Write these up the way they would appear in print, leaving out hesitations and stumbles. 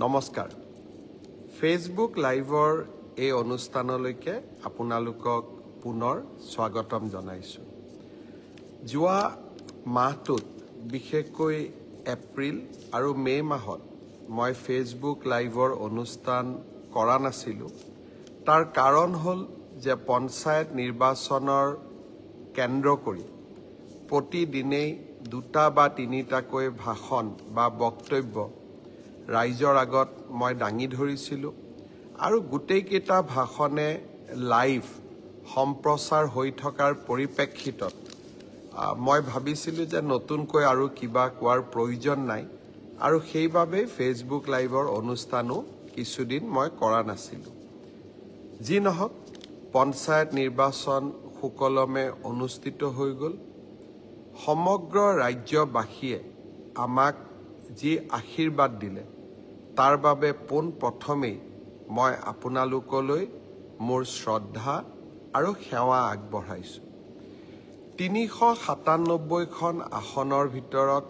নমস্কাৰ ফেচবুক লাইভৰ এই অনুষ্ঠানলৈকে আপোনালোকক পুনৰ স্বাগতম জনাইছো যোৱা মাহটোত বিশেষকৈ এপ্ৰিল আৰু মে মাহত মই ফেচবুক লাইভৰ অনুষ্ঠান কৰা নাছিলো তাৰ কাৰণ হ'ল যে পঞ্চায়ত নিৰ্বাচনৰ কেন্দ্ৰ কৰি প্ৰতিদিনেই দুটা বা তিনিটাকৈ ভাষণ বা বক্তব্য ৰাইজৰ আগত মই দাঙি ধৰিছিলো আৰু গোটেইকেইটা ভাষণে লাইভ সম্প্ৰচাৰ হৈ থকাৰ পৰিপ্ৰেক্ষিতত মই ভাবিছিলো যে নতুনকৈ আৰু কিবা কোৱাৰ প্ৰয়োজন নাই আৰু সেইভাবে ফেচবুক লাইভৰ অনুষ্ঠানো কিছুদিন মই কৰা নাছিলো যি নহওক পঞ্চায়ত নিৰ্বাচন সুকলমে অনুষ্ঠিত হৈ গ'ল সমগ্ৰ ৰাজ্যবাসীয়ে আমাক যি আশীৰ্বাদ দিলে তাৰ বাবে পোন প্ৰথমে মই আপোনালোকলৈ মোৰ শ্ৰদ্ধা আৰু সেৱা আগবঢ়াইছো 397খন আসনৰ ভিতৰত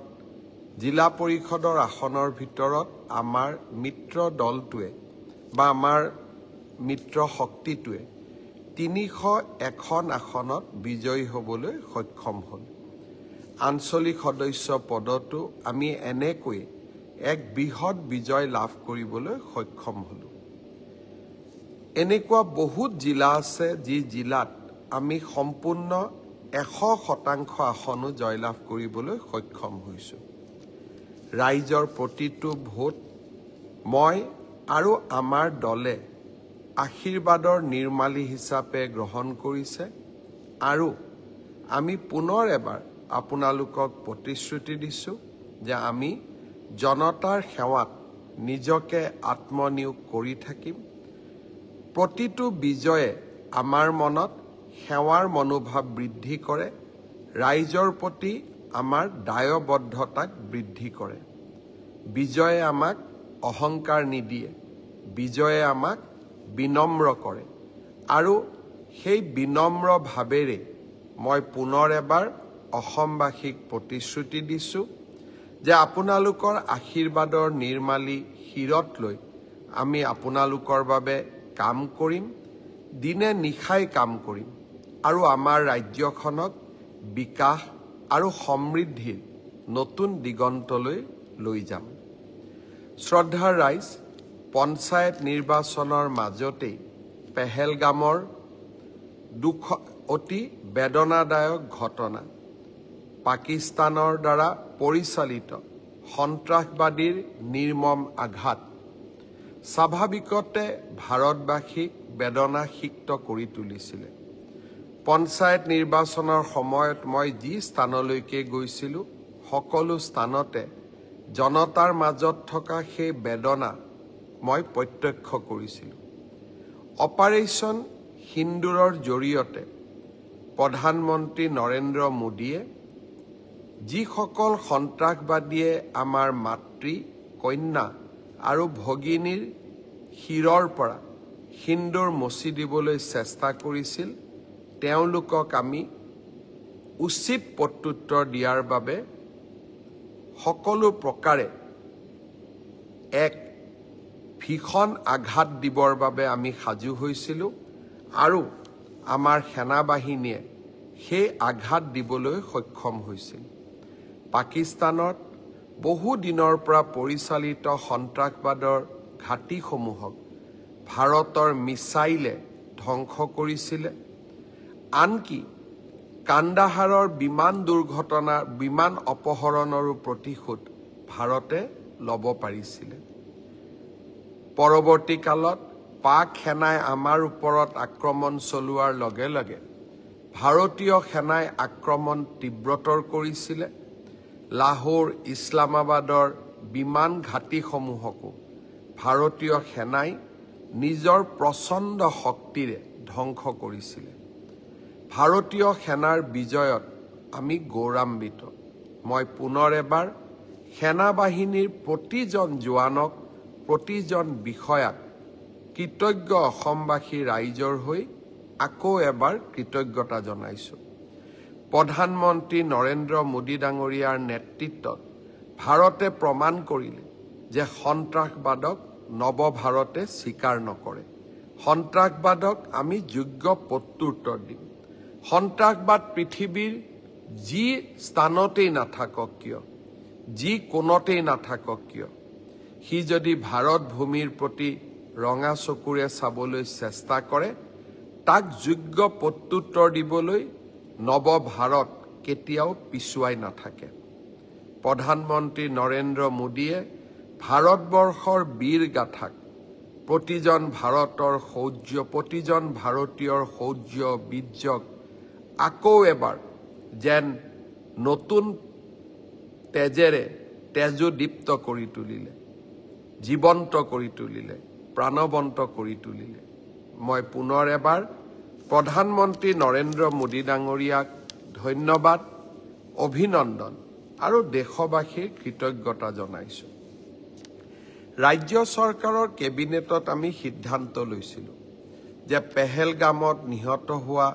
জিলা পৰিষদৰ আসনৰ ভিতৰত আমাৰ মিত্ৰ দলটোৱে বা আমাৰ মিত্ৰ শক্তিটোৱে 301খন আসনত বিজয়ী হ'বলৈ সক্ষম হ'ল আঞ্চলিক সদস্য পদটো আমি এনেকৈ এক বৃহৎ বিজয় লাভ কৰিবলৈ সক্ষম হলো এনেকুৱা বহুত জিলা আছে যি জিলাত আমি সম্পূৰ্ণ 100% আসনো জয়লাভ কৰিবলৈ সক্ষম হৈছো ৰাইজৰ প্ৰতিটো ভোট মই আৰু আমাৰ দলে আশীৰ্বাদৰ নিৰ্মালী হিচাপে গ্ৰহণ কৰিছে আৰু আমি পুনৰ এবাৰ আপোনালোকক প্ৰতিশ্ৰুতি দিছো যে আমি জনতাৰ সেৱাত নিজকে আত্মনিয়োগ কৰি থাকিম প্ৰতিটো বিজয়ে আমাৰ মনত সেৱাৰ মনোভাৱ বৃদ্ধি কৰে ৰাইজৰ প্ৰতি আমাৰ দায়বদ্ধতাক বৃদ্ধি কৰে বিজয়ে আমাক অহংকাৰ নিদিয়ে বিজয়ে আমাক বিনম্ৰ কৰে আৰু সেই বিনম্ৰ ভাৱেৰে মই পুনৰ এবাৰ অসমবাসীক প্ৰতিশ্ৰুতি দিছো যে আপোনালোকৰ আশীৰ্বাদৰ নিৰ্মালী শিৰত লৈ আমি আপোনালোকৰ বাবে কাম কৰিম দিনে নিশাই কাম কৰিম আৰু আমাৰ ৰাজ্যখনক বিকাশ আৰু সমৃদ্ধিৰ নতুন দিগন্তলৈ লৈ যাম শ্ৰদ্ধাৰ ৰাইজ পঞ্চায়ত নিৰ্বাচনৰ মাজতেই পেহেলগামৰ অতি বেদনাদায়ক ঘটনা পাকিস্তানৰ দ্বাৰা পৰিচালিত সন্ত্ৰাসবাদীৰ নিৰ্মম আঘাত স্বাভাৱিকতে ভাৰতবাসীক বেদনাসিক্ত কৰি তুলিছিলে পঞ্চায়ত নিৰ্বাচনৰ সময়ত মই যি স্থানলৈকে গৈছিলো সকলো স্থানতে জনতাৰ মাজত থকা সেই বেদনা মই প্ৰত্যক্ষ কৰিছিলো অপাৰেশ্যন সিন্দুৰৰ জৰিয়তে প্ৰধানমন্ত্ৰী নৰেন্দ্ৰ মোদীয়ে যিসকল সন্ত্ৰাসবাদীয়ে আমাৰ মাতৃ কন্যা আৰু ভগিনীৰ শিৰৰ পৰা সিন্দুৰ মচি দিবলৈ চেষ্টা কৰিছিল তেওঁলোকক আমি উচিত প্ৰত্যুত্তৰ দিয়াৰ বাবে সকলো প্ৰকাৰে এক ভীষণ আঘাত দিবৰ বাবে আমি সাজু হৈছিলো আৰু আমাৰ সেনাবাহিনীয়ে সেই আঘাত দিবলৈ সক্ষম হৈছিল পাকিস্তানত বহু দিনৰ পৰা পৰিচালিত সন্ত্ৰাসবাদৰ ঘাটিসমূহক ভাৰতৰ মিছাইলে ধ্বংস কৰিছিল আনকি কান্দাহাৰৰ বিমান অপহৰণৰো প্ৰতিশোধ ভাৰতে ল'ব পাৰিছিল পৰৱৰ্তী কালত পাক সেনাই আমাৰ ওপৰত আক্ৰমণ চলোৱাৰ লগে লগে ভাৰতীয় সেনাই আক্ৰমণ তীব্ৰতৰ কৰিছিল লাহোৰ ইছলামাবাদৰ বিমান ঘাটিসমূহকো ভাৰতীয় সেনাই নিজৰ প্ৰচণ্ড শক্তিৰে ধ্বংস কৰিছিল ভাৰতীয় সেনাৰ বিজয়ত আমি গৌৰৱান্বিত মই পুনৰ এবাৰ সেনাবাহিনীৰ প্ৰতিজন জোৱানক প্ৰতিজন বিষয়াক কৃতজ্ঞ অসমবাসী ৰাইজৰ হৈ আকৌ এবাৰ কৃতজ্ঞতা জনাইছো প্ৰধানমন্ত্ৰী নৰেন্দ্ৰ মোদী ডাঙৰীয়াৰ নেতৃত্বত ভাৰতে প্ৰমাণ কৰিলে যে সন্ত্ৰাসবাদক নৱভাৰতে স্বীকাৰ নকৰে। সন্ত্ৰাসবাদক আমি যোগ্য প্ৰত্যুত্তৰ দিম। সন্ত্ৰাসবাদ পৃথিৱীৰ যি স্থানতেই নাথাকক কিয়, যি কোণতেই নাথাকক কিয়, সি যদি ভাৰত ভূমিৰ প্ৰতি ৰঙা চকুৰে চাবলৈ চেষ্টা কৰে, তাক যোগ্য প্ৰত্যুত্তৰ দিবলৈ নৱভাৰত কেতিয়াও পিছুৱাই নাথাকে। প্ৰধানমন্ত্ৰী নৰেন্দ্ৰ মোদীয়ে ভাৰতবৰ্ষৰ বীৰ গাথাক, প্ৰতিজন ভাৰতৰ শৌৰ্য, প্ৰতিজন ভাৰতীয়ৰ শৌৰ্য বীৰ্যক আকৌ এবাৰ যেন নতুন তেজেৰে তেজোদীপ্ত কৰি তুলিলে, জীৱন্ত কৰি তুলিলে, প্ৰাণৱন্ত কৰি তুলিলে। মই পুনৰ এবাৰ প্ৰধানমন্ত্ৰী নৰেন্দ্ৰ মোদী ডাঙৰীয়াক ধন্যবাদ, অভিনন্দন আৰু দেশবাসীৰ কৃতজ্ঞতা জনাইছোঁ। ৰাজ্য চৰকাৰৰ কেবিনেটত আমি সিদ্ধান্ত লৈছিলোঁ যে পেহেলগামত নিহত হোৱা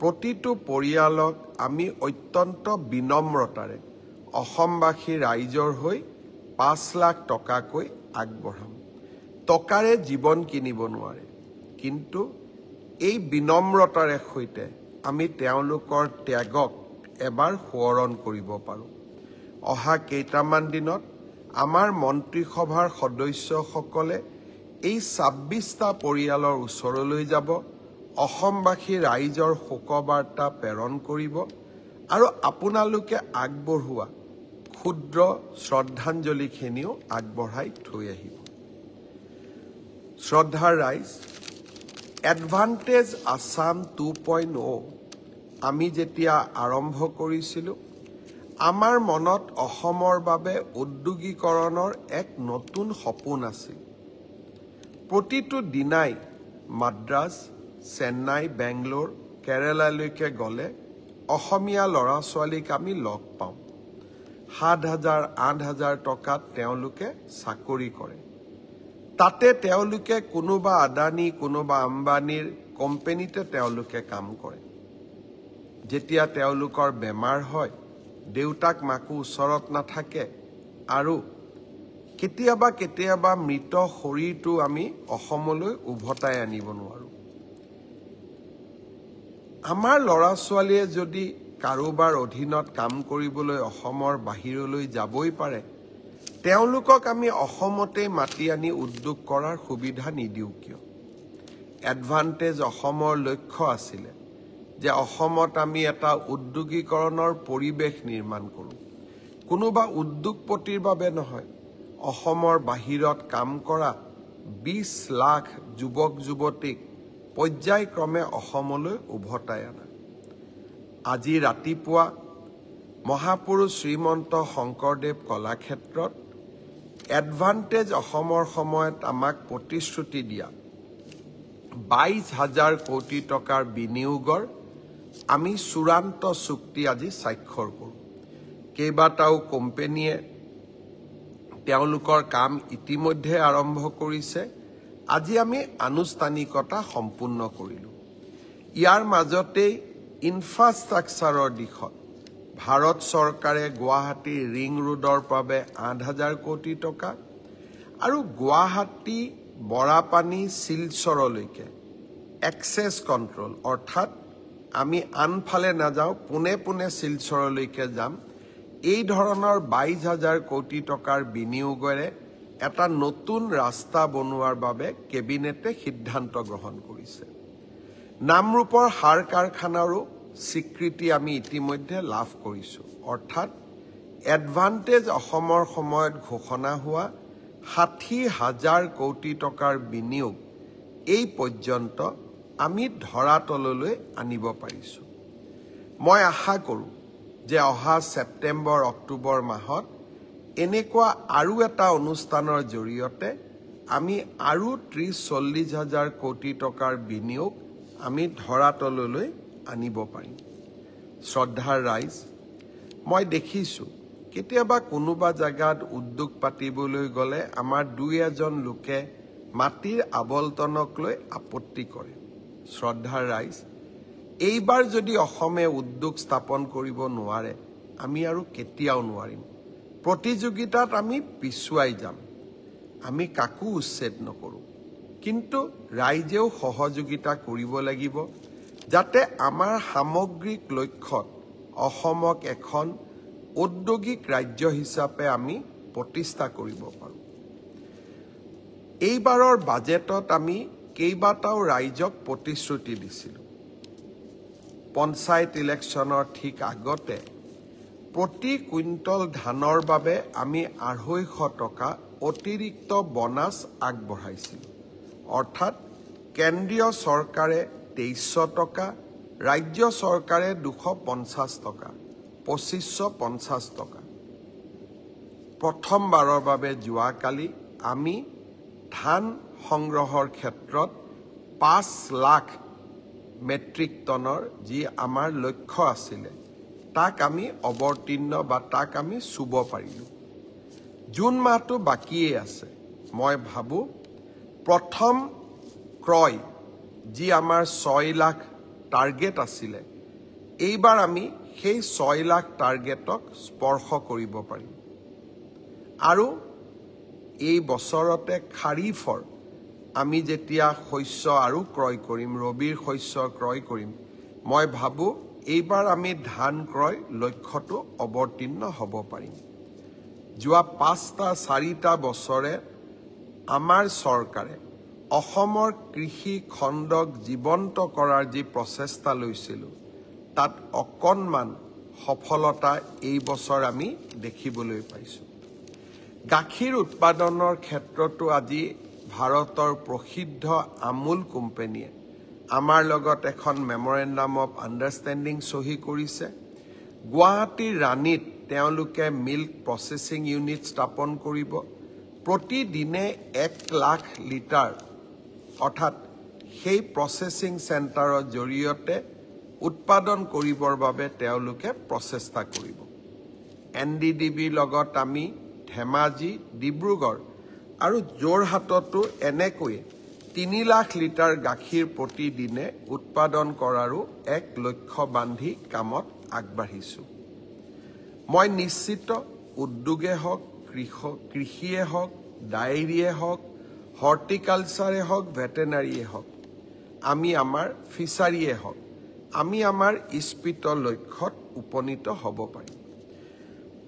প্ৰতিটো পৰিয়ালক আমি অত্যন্ত বিনম্ৰতাৰে অসমবাসী ৰাইজৰ হৈ 5 লাখ টকাকৈ আগবঢ়াম। টকাৰে জীৱন কিনিব নোৱাৰে, কিন্তু এই বিনম্ৰতাৰে সৈতে আমি তেওঁলোকৰ ত্যাগক এবাৰ সোঁৱৰণ কৰিব পাৰোঁ। অহা কেইটামান দিনত আমাৰ মন্ত্ৰীসভাৰ সদস্যসকলে এই 26টা পৰিয়ালৰ ওচৰলৈ যাব, অসমবাসী ৰাইজৰ শোকবাৰ্তা প্ৰেৰণ কৰিব আৰু আপোনালোকে আগবঢ়োৱা ক্ষুদ্ৰ শ্ৰদ্ধাঞ্জলিখিনিও আগবঢ়াই থৈ আহিব। শ্ৰদ্ধাৰ ৰাইজ, এডভান্টেজ আছাম 2.0 আমি যেতিয়া আৰম্ভ কৰিছিলোঁ, আমাৰ মনত অসমৰ বাবে উদ্যোগীকৰণৰ এক নতুন সপোন আছিল। প্ৰতিটো দিনাই মাদ্ৰাজ, চেন্নাই, বেংগলোৰ, কেৰালালৈকে গ'লে অসমীয়া ল'ৰা ছোৱালীক আমি লগ পাওঁ। 7,000, 8,000 টকাত তেওঁলোকে চাকৰি কৰে। তাতে তেওঁলোকে কোনোবা আদানী, কোনোবা আম্বানীৰ কোম্পানীতে তেওঁলোকে কাম কৰে। যেতিয়া তেওঁলোকৰ বেমাৰ হয়, দেউতাক মাকো ওচৰত নাথাকে আৰু কেতিয়াবা মৃত শৰীৰটো আমি অসমলৈ উভতাই আনিব নোৱাৰোঁ। আমাৰ ল'ৰা ছোৱালীয়ে যদি কাৰোবাৰ অধীনত কাম কৰিবলৈ অসমৰ বাহিৰলৈ যাবই পাৰে, তেওঁলোকক আমি অসমতেই মাতি আনি উদ্যোগ কৰাৰ সুবিধা নিদিওঁ কিয়? এডভান্টেজ অসমৰ লক্ষ্য আছিলে যে অসমত আমি এটা উদ্যোগীকৰণৰ পৰিৱেশ নিৰ্মাণ কৰোঁ। কোনোবা উদ্যোগপতিৰ বাবে নহয়, অসমৰ বাহিৰত কাম কৰা 20 লাখ যুৱক যুৱতীক পৰ্যায়ক্ৰমে অসমলৈ উভতাই আনা। আজি ৰাতিপুৱা মহাপুৰুষ শ্ৰীমন্ত শংকৰদেৱ কলাক্ষেত্ৰত এডভান্টেজ অসমৰ সময়ত আমাক প্ৰতিশ্ৰুতি দিয়া 22,000 কোটি টকাৰ বিনিয়োগৰ আমি চূড়ান্ত চুক্তি আজি স্বাক্ষৰ কৰোঁ। কেইবাটাও কোম্পানীয়ে তেওঁলোকৰ কাম ইতিমধ্যে আৰম্ভ কৰিছে। আজি আমি আনুষ্ঠানিকতা সম্পূৰ্ণ কৰিলোঁ। ইয়াৰ মাজতেই ইনফ্ৰাষ্ট্ৰাকচাৰৰ দিশত ভাৰত চৰকাৰে গুৱাহাটীৰ ৰিং ৰোডৰ বাবে 8,000 কোটি টকা আৰু গুৱাহাটী বৰাপানী শিলচৰলৈকে এক্সেছ কণ্ট্ৰল, অৰ্থাৎ আমি আনফালে নাযাওঁ, পোনে পোনে শিলচৰলৈকে যাম, এই ধৰণৰ 22,000 কোটি টকাৰ বিনিয়োগেৰে এটা নতুন ৰাস্তা বনোৱাৰ বাবে কেবিনেটে সিদ্ধান্ত গ্ৰহণ কৰিছে। নামৰূপৰ সাৰ কাৰখানাৰো স্বীকৃতি আমি ইতিমধ্যে লাভ কৰিছোঁ। অৰ্থাৎ এডভান্টেজ অসমৰ সময়ত ঘোষণা হোৱা 60,000 কোটি টকাৰ বিনিয়োগ এই পৰ্যন্ত আমি ধৰাতললৈ আনিব পাৰিছোঁ। মই আশা কৰোঁ যে অহা ছেপ্টেম্বৰ অক্টোবৰ মাহত এনেকুৱা আৰু এটা অনুষ্ঠানৰ জৰিয়তে আমি আৰু 30-40,000 কোটি টকাৰ বিনিয়োগ আমি ধৰাতললৈ আনিব পাৰিম। শ্ৰদ্ধাৰ ৰাইজ, মই দেখিছোঁ কেতিয়াবা কোনোবা জাগাত উদ্যোগ পাতিবলৈ গ'লে আমাৰ 2-এজন লোকে মাটিৰ আবলটনক লৈ আপত্তি কৰে। শ্ৰদ্ধাৰ ৰাইজ, এইবাৰ যদি অসমে উদ্যোগ স্থাপন কৰিব নোৱাৰে, আমি আৰু কেতিয়াও নোৱাৰিম। প্ৰতিযোগিতাত আমি পিছুৱাই যাম। আমি কাকো উচ্ছেদ নকৰোঁ, কিন্তু ৰাইজেও সহযোগিতা কৰিব লাগিব যাতে আমাৰ সামগ্ৰিক লক্ষ্যত অসমক এখন ঔদ্যোগিক ৰাজ্য হিচাপে আমি প্ৰতিষ্ঠা কৰিব পাৰোঁ। এইবাৰৰ বাজেটত আমি কেইবাটাও ৰাইজক প্ৰতিশ্ৰুতি দিছিলোঁ। পঞ্চায়ত ইলেকশ্যনৰ ঠিক আগতে প্ৰতি কুইণ্টল ধানৰ বাবে আমি 250 টকা অতিৰিক্ত বনাছ আগবঢ়াইছিলোঁ। অৰ্থাৎ কেন্দ্ৰীয় চৰকাৰে 2300 টকা, ৰাজ্য চৰকাৰে 250 টকা, 2550 টকা। প্ৰথমবাৰৰ বাবে যোৱাকালি আমি ধান সংগ্ৰহৰ ক্ষেত্ৰত 5 লাখ মেট্ৰিক টনৰ যি আমাৰ লক্ষ্য আছিলে তাক আমি অৱতীৰ্ণ বা তাক আমি চুব পাৰিলোঁ। জুন মাহটো বাকীয়ে আছে। মই ভাবোঁ প্ৰথম ক্ৰয় যি আমাৰ 6 লাখ টাৰ্গেট আছিলে, এইবাৰ আমি সেই 6 লাখ টাৰ্গেটক স্পৰ্শ কৰিব পাৰিম। আৰু এই বছৰতে খাৰিফৰ আমি যেতিয়া শস্য আৰু ক্ৰয় কৰিম, ৰবিৰ শস্য ক্ৰয় কৰিম, মই ভাবোঁ এইবাৰ আমি ধান ক্ৰয় লক্ষ্যটো অৱতীৰ্ণ হ'ব পাৰিম। যোৱা 4টা বছৰে আমাৰ চৰকাৰে অসমৰ কৃষি খণ্ডক জীৱন্ত কৰাৰ যি প্ৰচেষ্টা লৈছিলোঁ তাত অকণমান সফলতা এই বছৰ আমি দেখিবলৈ পাইছোঁ। গাখীৰ উৎপাদনৰ ক্ষেত্ৰতো আজি ভাৰতৰ প্ৰসিদ্ধ আমুল কোম্পানীয়ে আমাৰ লগত এখন মেমৰেণ্ডাম অফ আণ্ডাৰষ্টেণ্ডিং চহী কৰিছে। গুৱাহাটীৰ ৰাণীত তেওঁলোকে মিল্ক প্ৰচেছিং ইউনিট স্থাপন কৰিব। প্ৰতিদিনে 1 লাখ লিটাৰ অৰ্থাৎ সেই প্ৰচেছিং চেণ্টাৰৰ জৰিয়তে উৎপাদন কৰিবৰ বাবে তেওঁলোকে প্ৰচেষ্টা কৰিব। NDDBৰ লগত আমি ধেমাজি, ডিব্ৰুগড় আৰু যোৰহাটতো এনেকৈয়ে 3 লাখ লিটাৰ গাখীৰ প্ৰতিদিনে উৎপাদন কৰাৰো এক লক্ষ্য বান্ধি কামত আগবাঢ়িছোঁ। মই নিশ্চিত উদ্যোগে হওক, কৃষিয়ে হওক, ডায়েৰীয়ে হওক, হৰ্টিকালচাৰে হওক, ভেটেনাৰীয়ে হওক, আমি আমাৰ ফিচাৰীয়ে হওক, আমি আমাৰ ইস্পিত লক্ষ্যত উপনীত হ'ব পাৰিম।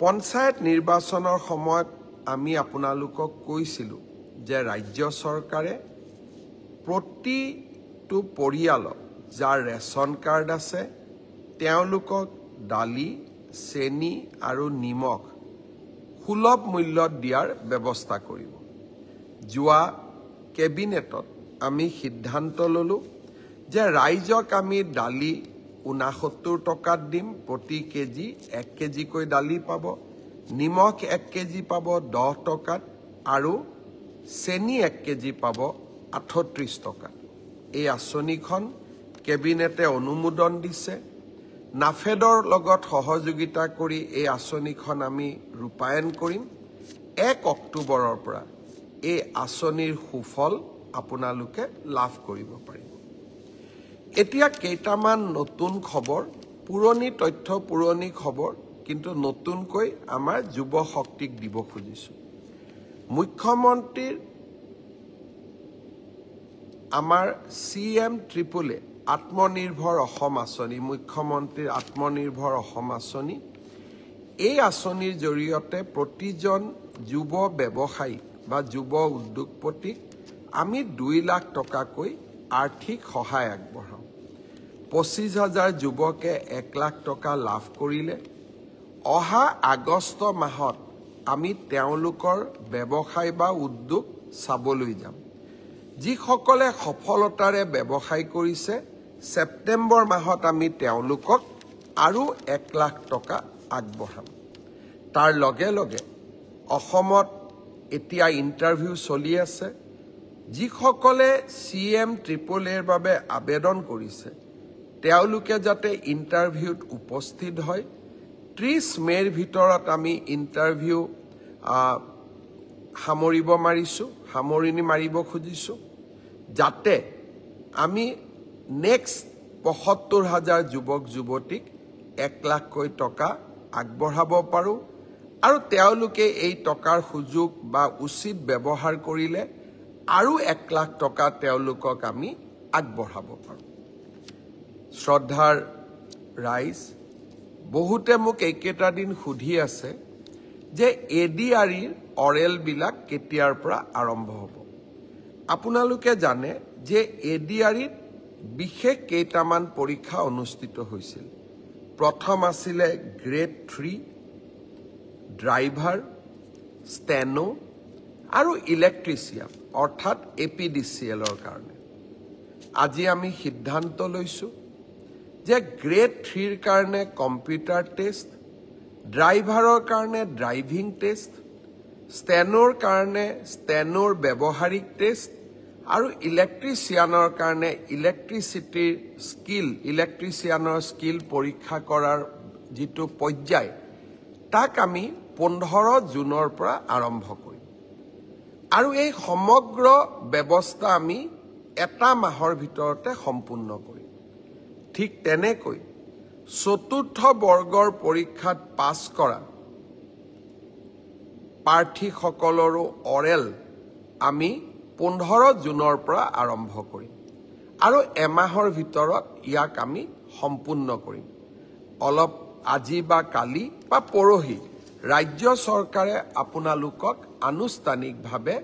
পঞ্চায়ত নিৰ্বাচনৰ সময়ত আমি আপোনালোকক কৈছিলোঁ যে ৰাজ্য চৰকাৰে প্ৰতিটো পৰিয়ালক যাৰ ৰেচন কাৰ্ড আছে তেওঁলোকক দালি, চেনি আৰু নিমখ সুলভ মূল্যত দিয়াৰ ব্যৱস্থা কৰিব। যোৱা কেবিনেটত আমি সিদ্ধান্ত ল'লোঁ যে ৰাইজক আমি দালি 69 টকাত দিম, প্ৰতি কেজি 1 কেজিকৈ দালি পাব, নিমখ 1 কেজি পাব 10 টকাত আৰু চেনি 1 কেজি পাব 38 টকাত। এই আঁচনিখন কেবিনেটে অনুমোদন দিছে। নাফেডৰ লগত সহযোগিতা কৰি এই আঁচনিখন আমি ৰূপায়ণ কৰিম। 1 অক্টোবৰৰ পৰা এই আঁচনিৰ সুফল আপোনালোকে লাভ কৰিব পাৰিব। এতিয়া কেইটামান নতুন খবৰ, পুৰণি তথ্য, পুৰণি খবৰ, কিন্তু নতুনকৈ আমাৰ যুৱ শক্তিক দিব খুজিছোঁ। মুখ্যমন্ত্ৰীৰ আমাৰ CM ট্ৰিপলে আত্মনিৰ্ভৰ অসম আঁচনি, মুখ্যমন্ত্ৰীৰ আত্মনিৰ্ভৰ অসম আঁচনি, এই আঁচনিৰ জৰিয়তে প্ৰতিজন যুৱ ব্যৱসায়ী বা যুৱ উদ্যোগপতিক আমি 2 লাখ টকাকৈ আৰ্থিক সহায় আগবঢ়াওঁ। 25,000 যুৱকে 1 লাখ টকা লাভ কৰিলে। অহা আগষ্ট মাহত আমি তেওঁলোকৰ ব্যৱসায় বা উদ্যোগ চাবলৈ যাম। যিসকলে সফলতাৰে ব্যৱসায় কৰিছে, ছেপ্টেম্বৰ মাহত আমি তেওঁলোকক আৰু 1 লাখ টকা আগবঢ়াম। তাৰ লগে লগে অসমত এতিয়া ইণ্টাৰভিউ চলি আছে। যিসকলে CM ট্ৰিপলেৰ বাবে আবেদন কৰিছে তেওঁলোকে যাতে ইণ্টাৰভিউত উপস্থিত হয়। 30 মে'ৰ ভিতৰত আমি ইণ্টাৰভিউ সামৰণি মাৰিব খুজিছোঁ, যাতে আমি নেক্সট 75,000 যুৱক যুৱতীক 1 লাখকৈ টকা আগবঢ়াব পাৰোঁ আৰু তেওঁলোকে এই টকাৰ সুযোগ বা উচিত ব্যৱহাৰ কৰিলে আৰু 1 লাখ টকা তেওঁলোকক আমি আগবঢ়াব পাৰোঁ। শ্ৰদ্ধাৰ ৰাইজ, বহুতে মোক এইকেইটা দিন সুধি আছে যে ADREৰ অৰেলবিলাক কেতিয়াৰ পৰা আৰম্ভ হ'ব। আপোনালোকে জানে যে ADREত বিশেষ কেইটামান পৰীক্ষা অনুষ্ঠিত হৈছিল। প্ৰথম আছিলে গ্ৰেড 3 ড্ৰাইভাৰ, ষ্টেনো আৰু ইলেক্ট্ৰিচিয়ান অৰ্থাৎ APDCLৰ কাৰণে। আজি আমি সিদ্ধান্ত লৈছোঁ যে গ্ৰেড 3ৰ কাৰণে কম্পিউটাৰ টেষ্ট, ড্ৰাইভাৰৰ কাৰণে ড্ৰাইভিং টেষ্ট, ষ্টেনোৰ কাৰণে ষ্টেনোৰ ব্যৱহাৰিক টেষ্ট আৰু ইলেক্ট্ৰিচিয়ানৰ কাৰণে ইলেক্ট্ৰিচিয়ানৰ স্কিল পৰীক্ষা কৰাৰ যিটো পৰ্যায় তাক আমি 15 জুনৰ পৰা আৰম্ভ কৰিম। আৰু এই সমগ্ৰ ব্যৱস্থা আমি 1 মাহৰ ভিতৰতে সম্পূৰ্ণ কৰিম। ঠিক তেনেকৈ 4ৰ্থ বৰ্গৰ পৰীক্ষাত পাছ কৰা প্ৰাৰ্থীসকলৰো অৰেল আমি 15 জুনৰ পৰা আৰম্ভ কৰিম আৰু 1 মাহৰ ভিতৰত ইয়াক আমি সম্পূৰ্ণ কৰিম। অলপ আজি বা কালি বা পৰহি ৰাজ্য চৰকাৰে আপোনালোকক আনুষ্ঠানিকভাৱে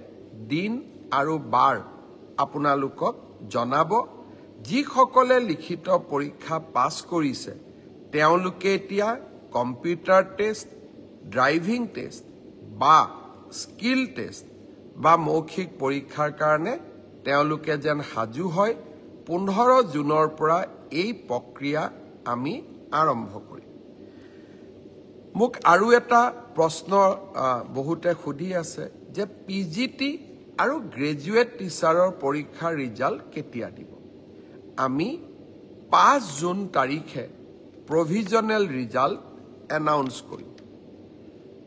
দিন আৰু বাৰ আপোনালোকক জনাব। যিসকলে লিখিত পৰীক্ষা পাছ কৰিছে তেওঁলোকে এতিয়া কম্পিউটাৰ টেষ্ট, ড্ৰাইভিং টেষ্ট বা স্কিল টেষ্ট বা মৌখিক পৰীক্ষাৰ কাৰণে তেওঁলোকে যেন সাজু হয়। 15 জুনৰ পৰা এই প্ৰক্ৰিয়া আমি আৰম্ভ কৰিম। মোক আৰু এটা প্ৰশ্ন বহুতে সুধি আছে যে PGT আৰু গ্ৰেজুৱেট টিচাৰৰ পৰীক্ষাৰ ৰিজাল্ট কেতিয়া দিব। আমি 5 জুন তাৰিখে প্ৰভিজনেল ৰিজাল্ট এনাউন্স কৰিম।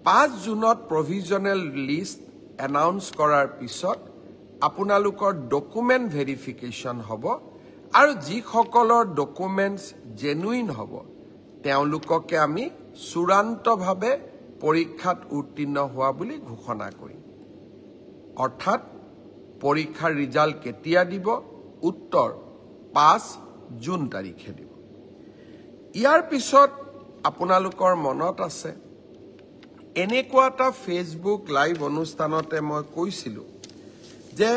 5 জুনত প্ৰভিজনেল লিষ্ট এনাউন্স কৰাৰ পিছত আপোনালোকৰ ডকুমেণ্ট ভেৰিফিকেশ্যন হ'ব আৰু যিসকলৰ ডকুমেণ্টছ জেনুইন হ'ব তেওঁলোককে আমি চূড়ান্তভাৱে পৰীক্ষাত উত্তীৰ্ণ হোৱা বুলি ঘোষণা কৰিম। অৰ্থাৎ পৰীক্ষাৰ ৰিজাল্ট কেতিয়া দিব? উত্তৰ 5 জুন তাৰিখে দিব। ইয়াৰ পিছত আপোনালোকৰ মনত আছে এনেকুৱা এটা ফেচবুক লাইভ অনুষ্ঠানতে মই কৈছিলোঁ যে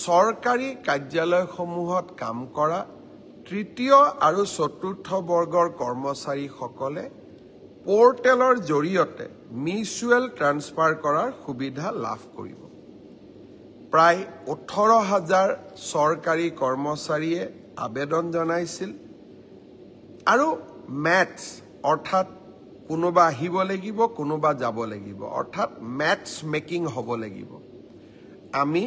চৰকাৰী কাৰ্যালয়সমূহত কাম কৰা 3য় আৰু 4ৰ্থ বৰ্গৰ কৰ্মচাৰীসকলে পৰ্টেলৰ জৰিয়তে মিউচুৱেল ট্ৰান্সফাৰ কৰাৰ সুবিধা লাভ কৰিব। প্ৰায় 18,000 চৰকাৰী কৰ্মচাৰীয়ে আবেদন জনাইছিল আৰু মেথছ অৰ্থাৎ কোনোবা আহিব লাগিব, কোনোবা যাব লাগিব, অৰ্থাৎ মেথছ মেকিং হ'ব লাগিব। আমি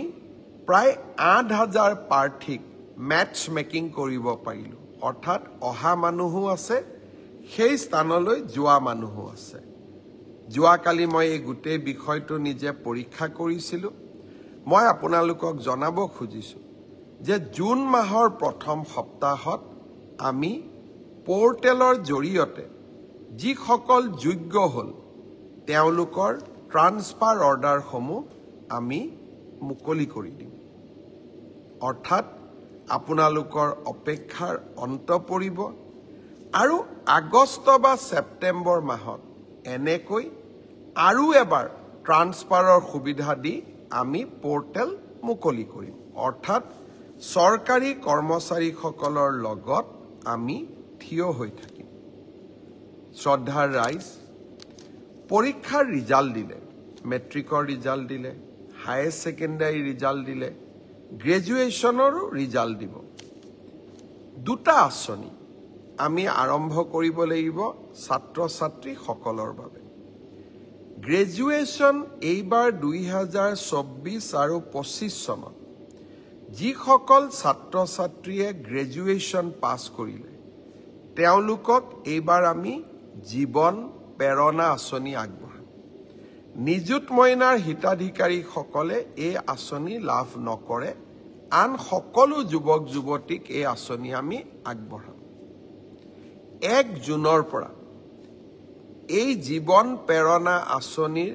প্ৰায় 8,000 প্ৰাৰ্থীক মেথছ মেকিং কৰিব পাৰিলোঁ। অৰ্থাৎ অহা মানুহো আছে, সেই স্থানলৈ যোৱা মানুহো আছে। যোৱাকালি মই এই গোটেই বিষয়টো নিজে পৰীক্ষা কৰিছিলোঁ। মই আপোনালোকক জনাব খুজিছোঁ যে জুন মাহৰ প্ৰথম সপ্তাহত আমি পৰ্টেলৰ জৰিয়তে যিসকল যোগ্য হ'ল তেওঁলোকৰ ট্ৰান্সফাৰ অৰ্ডাৰসমূহ আমি মুকলি কৰি দিম। অৰ্থাৎ আপোনালোকৰ অপেক্ষাৰ অন্ত পৰিব আৰু আগষ্ট বা ছেপ্টেম্বৰ মাহত এনেকৈ আৰু এবাৰ ট্ৰান্সফাৰৰ সুবিধা দি আমি পৰ্টেল মুকলি কৰিম। অৰ্থাৎ চৰকাৰী কৰ্মচাৰীসকলৰ লগত আমি থিয় হৈ থাকিম। শ্ৰদ্ধাৰ ৰাইজ, পৰীক্ষাৰ ৰিজাল্ট দিলে, মেট্ৰিকৰ ৰিজাল্ট দিলে, হায়াৰ ছেকেণ্ডাৰী ৰিজাল্ট দিলে, গ্ৰেজুৱেশ্যনৰো ৰিজাল্ট দিব। 2টা আঁচনি আমি আৰম্ভ কৰিব লাগিব ছাত্ৰ ছাত্ৰীসকলৰ বাবে। গ্ৰেজুৱেশ্যন এইবাৰ 2024 আৰু 25 চনত যিসকল ছাত্ৰ ছাত্ৰীয়ে গ্ৰেজুৱেশ্যন পাছ কৰিলে তেওঁলোকক এইবাৰ আমি জীৱন প্ৰেৰণা আঁচনি আগবঢ়াম। নিযুত মইনাৰ হিতাধিকাৰীসকলে এই আঁচনি লাভ নকৰে, আন সকলো যুৱক যুৱতীক এই আঁচনি আমি আগবঢ়াম। 1 জুনৰ পৰা এই জীৱন প্ৰেৰণা আঁচনিৰ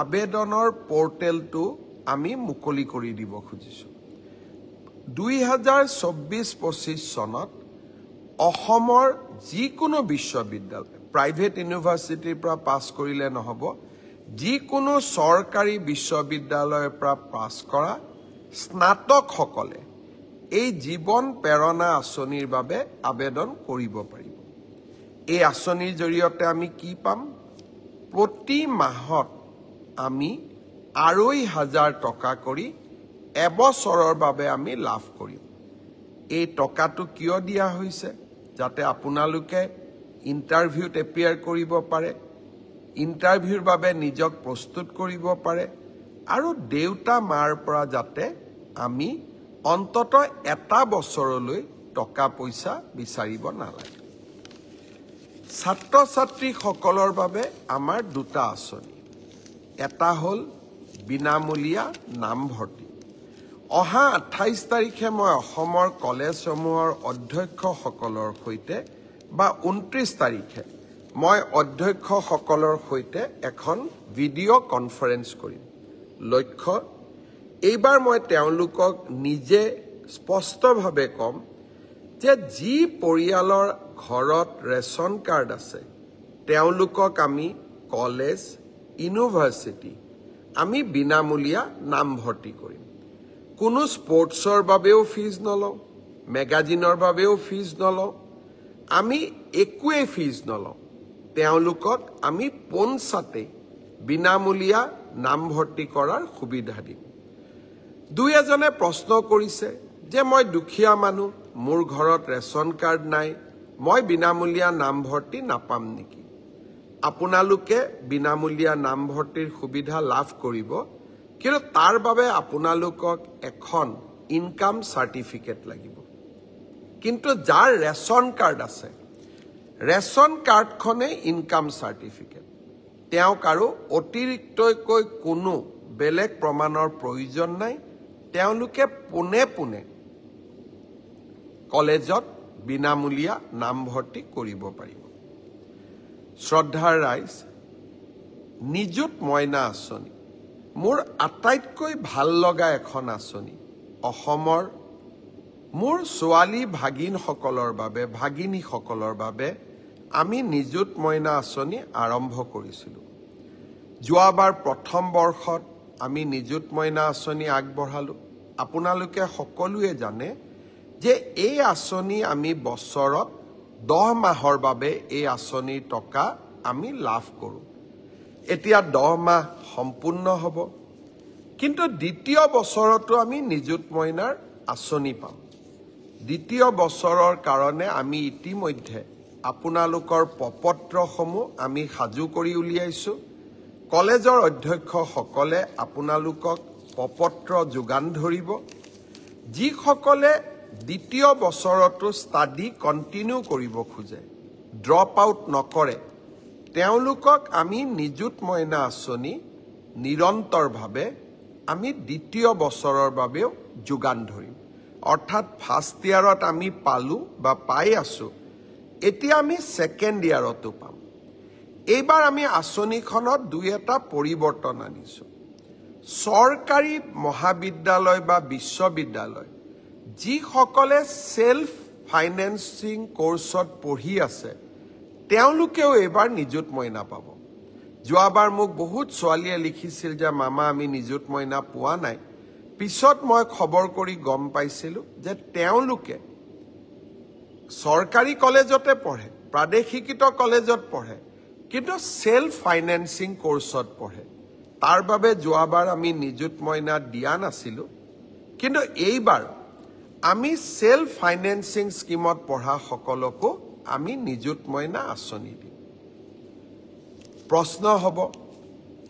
আবেদনৰ পৰ্টেলটো আমি মুকলি কৰি দিব খুজিছোঁ 2024-25 চনত অসমৰ যিকোনো বিশ্ববিদ্যালয় প্ৰাইভেট ইউনিভাৰ্চিটিৰ পৰা পাছ কৰিলে নহ'ব যিকোনো চৰকাৰী বিশ্ববিদ্যালয়ৰ পৰা পাছ কৰা স্নাতকসকলে এই জীৱন প্ৰেৰণা আঁচনিৰ বাবে আবেদন কৰিব পাৰিব এই আঁচনিৰ জৰিয়তে আমি কি পাম প্ৰতি মাহত আমি 2,500 টকা কৰি এবছৰৰ বাবে আমি লাভ কৰিম এই টকাটো কিয় দিয়া হৈছে যাতে আপোনালোকে ইন্টাৰভিউত এপিয়াৰ কৰিব পাৰে ইন্টাৰভিউৰ বাবে নিজক প্ৰস্তুত কৰিব পাৰে আৰু দেউতা মাৰ পৰা যাতে আমি অন্ততঃ এটা বছৰলৈ টকা পইচা বিচাৰিব নালাগে ছাত্ৰ ছাত্ৰীসকলৰ বাবে আমাৰ দুটা আঁচনি এটা হ'ল বিনামূলীয়া নামভৰ্তি অহা 28 তাৰিখে মই অসমৰ কলেজসমূহৰ অধ্যক্ষসকলৰ সৈতে বা 29 তাৰিখে মই অধ্যক্ষসকলৰ সৈতে এখন ভিডিঅ' কনফাৰেন্স কৰিম লক্ষ্য এইবাৰ মই তেওঁলোকক নিজে স্পষ্টভাৱে কম যে যি পৰিয়ালৰ ঘৰত ৰেচন কাৰ্ড আছে তেওঁলোকক আমি কলেজ ইউনিভাৰ্চিটি আমি বিনামূলীয়া নামভৰ্তি কৰিম কোনো স্পৰ্টছৰ বাবেও ফিজ নলওঁ মেগাজিনৰ বাবেও ফিজ নলওঁ আমি একোৱে ফিজ নলওঁ তেওঁলোকক আমি পোনছাতে বিনামূলীয়া নামভৰ্তি কৰাৰ সুবিধা দিম দুই এজনে প্ৰশ্ন কৰিছে যে মই দুখীয়া মানুহ মোৰ ঘৰত ৰেচন কাৰ্ড নাই মই বিনামূলীয়া নামভৰ্তি নাপাম নেকি আপোনালোকে বিনামূলীয়া নামভৰ্তিৰ সুবিধা লাভ কৰিব কিন্তু তাৰ বাবে আপোনালোকক এখন ইনকাম সাৰ্টিফিকেট লাগিব কিন্তু যাৰ ৰেচন কাৰ্ড আছে ৰেচন কাৰ্ডখনে ইনকাম সাৰ্টিফিকেট তেওঁক আৰু অতিৰিক্তকৈ কোনো বেলেগ প্ৰমাণৰ প্ৰয়োজন নাই তেওঁলোকে পোনে পোনে কলেজত বিনামূলীয়া নামভৰ্তি কৰিব পাৰিব শ্ৰদ্ধাৰ ৰাইজ নিযুত মইনা আঁচনি মোৰ আটাইতকৈ ভাল লগা এখন আঁচনি অসমৰ মোৰ ছোৱালী ভাগিনসকলৰ বাবে ভাগিনীসকলৰ বাবে আমি নিযুত মইনা আঁচনি আৰম্ভ কৰিছিলোঁ যোৱাবাৰ প্ৰথম বৰ্ষত আমি নিযুত মইনা আঁচনি আগবঢ়ালোঁ আপোনালোকে সকলোৱে জানে যে এই আঁচনি আমি বছৰত 10 মাহৰ বাবে এই আঁচনিৰ টকা আমি লাভ কৰোঁ এতিয়া 10 মাহ সম্পূৰ্ণ হ'ব কিন্তু দ্বিতীয় বছৰতো আমি নিযুত মইনাৰ আঁচনি পাম দ্বিতীয় বছৰৰ কাৰণে আমি ইতিমধ্যে আপোনালোকৰ প্ৰপত্ৰসমূহ আমি সাজু কৰি উলিয়াইছো কলেজৰ অধ্যক্ষসকলে আপোনালোকক প্ৰপত্ৰ যোগান ধৰিব যিসকলে দ্বিতীয় বছৰতো ষ্টাডি কন্টিনিউ কৰিব খোজে ড্ৰপ আউট নকৰে তেওঁলোকক আমি নিযুত মইনা আঁচনি নিৰন্তৰভাৱে আমি দ্বিতীয় বছৰৰ বাবেও যোগান ধৰিম অৰ্থাৎ ফাৰ্ষ্ট ইয়াৰত আমি পালো বা পাই আছো এতিয়া আমি সেকেন্ড ইয়াৰতো পাম এইবাৰ আমি আঁচনিখনত দুই এটা পৰিৱৰ্তন আনিছো চৰকাৰী মহাবিদ্যালয় বা বিশ্ববিদ্যালয় যিসকলে সেলফ ফাইনেন্সিং কোৰ্সত পঢ়ি আছে তেওঁলোকেও এইবাৰ নিযুত মইনা পাব যোৱাবাৰ মোক বহুত ছোৱালীয়ে লিখিছিল যে মামা আমি নিযুত মইনা পোৱা নাই পিছত মই খবৰ কৰি গম পাইছিলো যে তেওঁলোকে চৰকাৰী কলেজতে পঢ়ে প্ৰাদেশিকিত কলেজত পঢ়ে কিন্তু সেলফ ফাইনেন্সিং কোৰ্সত পঢ়ে তাৰ বাবে যোৱাবাৰ আমি নিযুত মইনা দিয়া নাছিলো কিন্তু এইবাৰ আমি সেলফ ফাইনেন্সিং স্কিমত পঢ়া সকলকো আমি নিযুত মইনা আঁচনি দিম প্ৰশ্ন হ'ব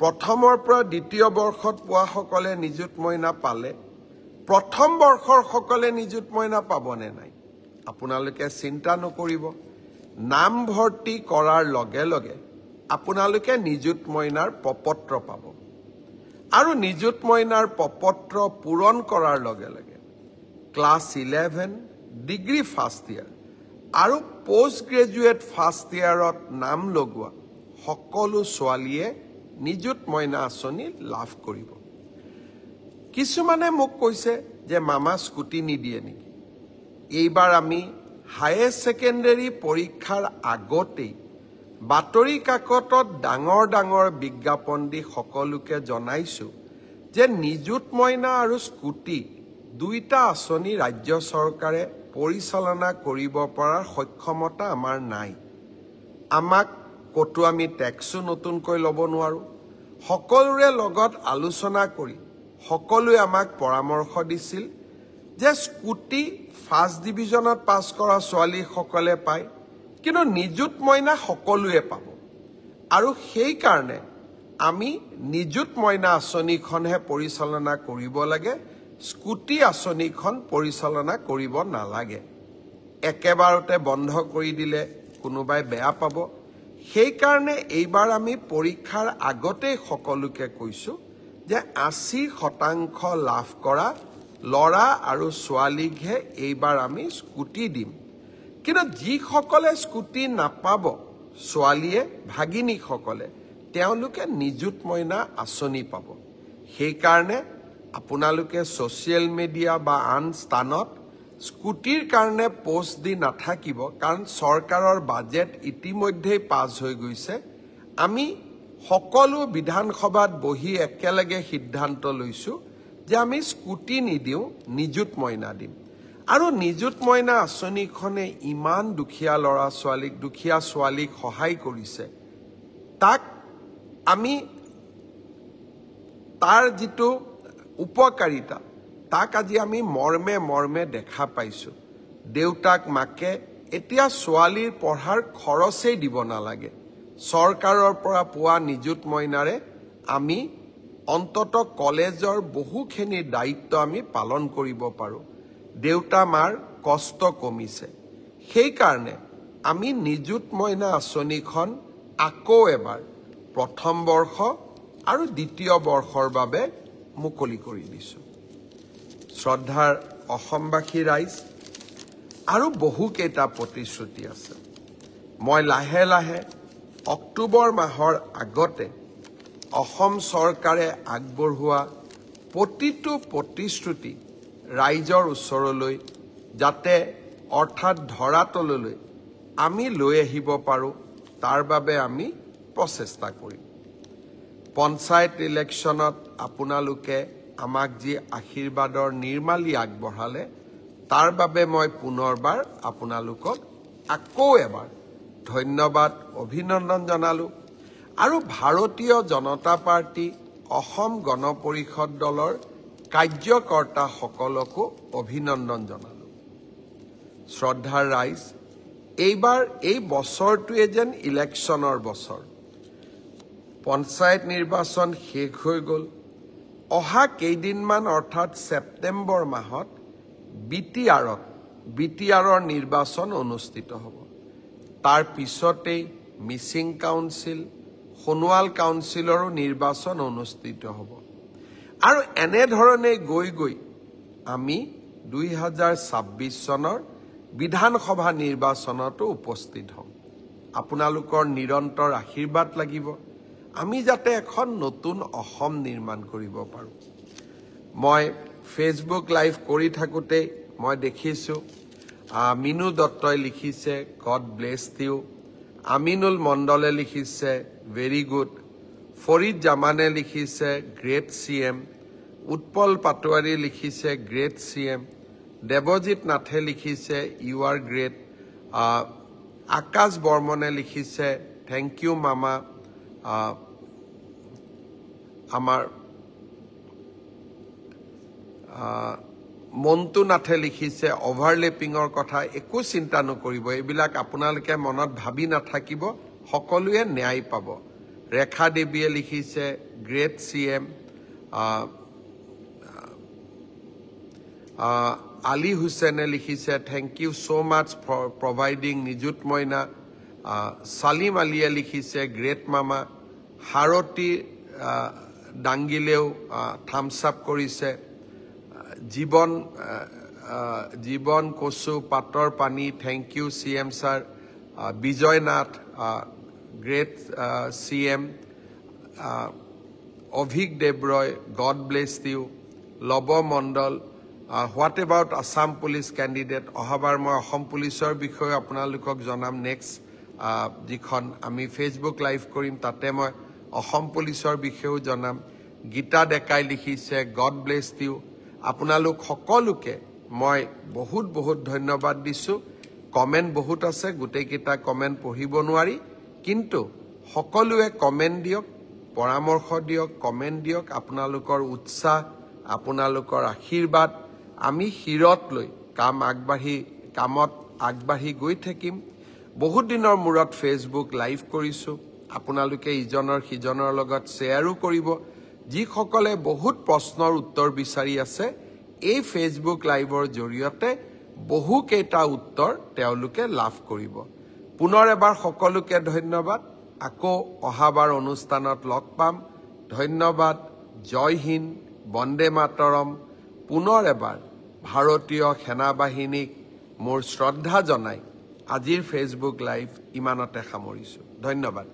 প্ৰথমৰ পৰা দ্বিতীয় বৰ্ষত পোৱা সকলে নিযুত মইনা পালে প্ৰথম বৰ্ষৰ সকলে নিযুত মইনা পাবনে নাই আপোনালোকে চিন্তা নকৰিব নামভৰ্তি কৰাৰ লগে লগে আপোনালোকে নিযুত মইনাৰ প্ৰপত্ৰ পাব আৰু নিযুত মইনাৰ প্ৰপত্ৰ পূৰণ কৰাৰ লগে লগে ক্লাছ 11 ডিগ্ৰী ফাৰ্ষ্ট ইয়াৰ আৰু পোষ্ট গ্ৰেজুৱেট ফাৰ্ষ্ট ইয়াৰত নাম লগোৱা সকলো ছোৱালীয়ে নিযুত মইনা আঁচনি লাভ কৰিব। কিছুমানে মোক কৈছে যে মামা স্কুটি নিদিয়ে নেকি? এইবাৰ আমি হায়াৰ ছেকেণ্ডাৰী পৰীক্ষাৰ আগতেই বাতৰি কাকতত ডাঙৰ ডাঙৰ বিজ্ঞাপন দি সকলোকে জনাইছো যে নিযুত মইনা আৰু স্কুটি দুইটা আঁচনি ৰাজ্য চৰকাৰে পৰিচালনা কৰিব পৰাৰ সক্ষমতা আমাৰ নাই। আমাক কতো আমি টেক্সো নতুনকৈ ল'ব নোৱাৰো। সকলোৰে লগত আলোচনা কৰি সকলোৱে আমাক পৰামৰ্শ দিছিল যে স্কুটি ফাৰ্ষ্ট ডিভিজনত পাছ কৰা ছোৱালীসকলে পায়, কিন্তু নিযুত মইনা সকলোৱে পাব। আৰু সেইকাৰণে আমি নিযুত মইনা আঁচনিখনহে পৰিচালনা কৰিব লাগে, স্কুটি আঁচনিখন পৰিচালনা কৰিব নালাগে। একেবাৰতে বন্ধ কৰি দিলে কোনোবাই বেয়া পাব। সেইকাৰণে এইবাৰ আমি পৰীক্ষাৰ আগতেই সকলোকে কৈছো যে 80% লাভ কৰা ল'ৰা আৰু ছোৱালীকহে এইবাৰ আমি স্কুটি দিম। কিন্তু যিসকলে স্কুটি নাপাব ছোৱালীয়ে ভাগিনীসকলে তেওঁলোকে নিযুত মইনা আঁচনি পাব। সেইকাৰণে আপোনালোকে ছ'চিয়েল মিডিয়া বা আন স্থানত স্কুটিৰ কাৰণে পোষ্ট দি নাথাকিব, কাৰণ চৰকাৰৰ বাজেট ইতিমধ্যেই পাছ হৈ গৈছে। আমি সকলো বিধানসভাত বহি একেলগে সিদ্ধান্ত লৈছো যে আমি স্কুটি নিদিওঁ, নিযুত মইনা দিম। আৰু নিযুত মইনা আঁচনিখনে ইমান দুখীয়া ল'ৰা ছোৱালীক, দুখীয়া ছোৱালীক সহায় কৰিছে, তাক আমি তাৰ যিটো উপকাৰিতা তাক আজি আমি মৰ্মে মৰ্মে দেখা পাইছো। দেউতাক মাকে এতিয়া ছোৱালীৰ পঢ়াৰ খৰচেই দিব নালাগে। চৰকাৰৰ পৰা পোৱা নিযুত মইনাৰে আমি অন্তত কলেজৰ বহুখিনি দায়িত্ব আমি পালন কৰিব পাৰোঁ। দেউতা মাৰ কষ্ট কমিছে। সেইকাৰণে আমি নিযুত মইনা আঁচনিখন আকৌ এবাৰ প্ৰথম বৰ্ষ আৰু দ্বিতীয় বৰ্ষৰ বাবে মুকলি কৰি দিছোঁ। শ্ৰদ্ধাৰ অসমবাসী ৰাইজ, আৰু বহুকেইটা প্ৰতিশ্ৰুতি আছে। মই লাহে লাহে অক্টোবৰ মাহৰ আগতে অসম চৰকাৰে আগবঢ়োৱা প্ৰতিটো প্ৰতিশ্ৰুতি ৰাইজৰ ওচৰলৈ যাতে অৰ্থাৎ ধৰাতললৈ আমি লৈ আহিব পাৰোঁ, তাৰ বাবে আমি প্ৰচেষ্টা কৰিম। পঞ্চায়ত ইলেকশ্যনত আপোনালোকে আমাক যি আশীৰ্বাদৰ নিৰ্মালী আগবঢ়ালে, তাৰ বাবে মই পুনৰবাৰ আপোনালোকক আকৌ এবাৰ ধন্যবাদ, অভিনন্দন জনালোঁ। আৰু ভাৰতীয় জনতা পাৰ্টি অসম গণ পৰিষদ দলৰ কাৰ্যকৰ্তাসকলকো অভিনন্দন জনালোঁ। শ্ৰদ্ধাৰ ৰাইজ, এইবাৰ এই বছৰটোৱে যেন ইলেকশ্যনৰ বছৰ। পঞ্চায়ত নিৰ্বাচন শেষ হৈ গ'ল। অহা কেইদিনমান অৰ্থাৎ ছেপ্টেম্বৰ মাহত বিটিআৰৰ নিৰ্বাচন অনুষ্ঠিত হ'ব। তাৰ পিছতেই মিচিং কাউন্সিল, সোণোৱাল কাউন্সিলৰো নিৰ্বাচন অনুষ্ঠিত হ'ব। আৰু এনেধৰণে গৈ গৈ আমি 2026 চনৰ বিধানসভা নিৰ্বাচনতো উপস্থিত হ'ম। আপোনালোকৰ নিৰন্তৰ আশীৰ্বাদ লাগিব, আমি যাতে এখন নতুন অসম নিৰ্মাণ কৰিব পাৰোঁ। মই ফেচবুক লাইভ কৰি থাকোঁতেই মই দেখিছোঁ মিনু দত্তই লিখিছে গড ব্লেছ ইউ, আমিনুল মণ্ডলে লিখিছে ভেৰি গুড, ফৰিদ জামানে লিখিছে গ্ৰেট CM, উৎপল পাটোৱাৰী লিখিছে গ্ৰেট CM, দেৱজিৎ নাথে লিখিছে ইউ আৰ গ্ৰেট, আকাশ বৰ্মনে লিখিছে থেংক ইউ মামা, আমাৰ মন্টু নাথে লিখিছে অভাৰলেপিঙৰ কথা একো চিন্তা নকৰিব, এইবিলাক আপোনালোকে মনত ভাবি নাথাকিব, সকলোৱে ন্যায় পাব। ৰেখা দেৱীয়ে লিখিছে গ্ৰেট CM, আলী হুছেইনে লিখিছে thank you so' much for providing Niyut Moina, Salim আলীয়ে লিখিছে গ্ৰেট মামা, হাৰতী ডাংগিলেও থামছ আপ কৰিছে, জীৱন কচু পাতৰ পানী thank U CM sir, Vijay Nath great CM, Ovik Debroy, God bless you, Lobo Mondal, what about Assam police candidate? Ohabar moi Assam policeor bishoye apnalokok janam next jikhon ami Facebook live korim tate moi Assam policeor bishoye janam. Gita Dekai likhise, God bless you. Apnalok সকলোকে মই বহুত ধন্যবাদ দিছো। Comment বহুত আছে, গোটেই কিটা comment পঢ়িব নোৱাৰি, কিন্তু সকলোৱে কমেন্ট দিয়ক, পৰামৰ্শ দিয়ক, কমেন্ট দিয়ক। আপোনালোকৰ উৎসাহ, আপোনালোকৰ আশীৰ্বাদ আমি হিৰত লৈ কামত আগবাঢ়ি গৈ থাকিম। বহুত দিনৰ মূৰত ফেচবুক লাইভ কৰিছো, আপোনালোকে ইজনৰ সিজনৰ লগত শ্বেয়াৰো কৰিব। যিসকলে বহুত প্ৰশ্নৰ উত্তৰ বিচাৰি আছে, এই ফেচবুক লাইভৰ জৰিয়তে বহু কেইটা উত্তৰ তেওঁলোকে লাভ কৰিব। পুনৰ এবাৰ সকলোকে ধন্যবাদ। আকৌ অহাবাৰ অনুষ্ঠানত লগ পাম। ধন্যবাদ। জয় হিন্দ, বন্দে মাতৰম। পুনৰ এবাৰ ভাৰতীয় সেনাবাহিনীক মোৰ শ্ৰদ্ধা জনাই আজিৰ ফেচবুক লাইভ ইমানতে সামৰিছো। ধন্যবাদ।